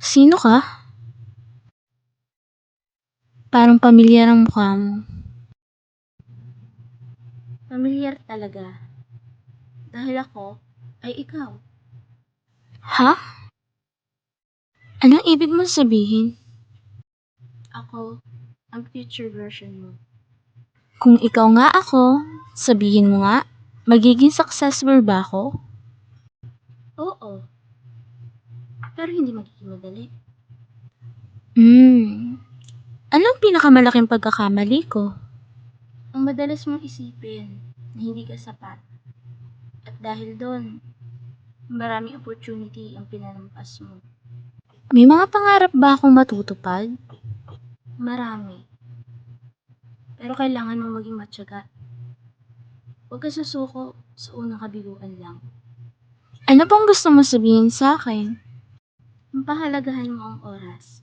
Sino ka? Parang pamilyar ang mukha mo. Pamilyar talaga. Dahil ako ay ikaw. Ha? Anong ibig mong sabihin? Ako ang future version mo. Kung ikaw nga ako, sabihin mo nga, magiging successful ba ako? Oo. Pero hindi magiging madali. Anong pinakamalaking pagkakamali ko? Ang madalas mong isipin na hindi ka sapat. At dahil doon, maraming opportunity ang pinanampas mo. May mga pangarap ba akong matutupad? Marami. Pero kailangan mo maging matyaga. Huwag ka susuko sa unang kabiguan lang. Ano pang gusto mo sabihin sa akin? Pahalagahan mo ang oras.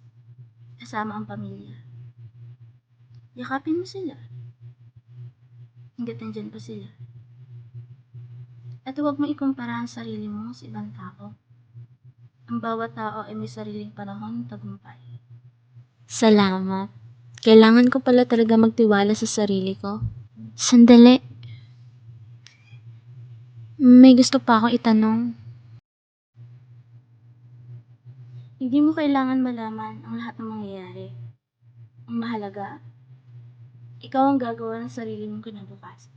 Kasama ang pamilya. Yakapin mo sila. Hanggat nandyan pa sila. At huwag mo ikumpara ang sarili mo sa ibang tao. Ang bawat tao ay may sariling panahon tagumpay. Salamat. Kailangan ko pala talaga magtiwala sa sarili ko. Sandali. May gusto pa ako itanong. Hindi mo kailangan malaman ang lahat ng mangyayari. Ang mahalaga, ikaw ang gagawa ng sarili mong kinabukasan.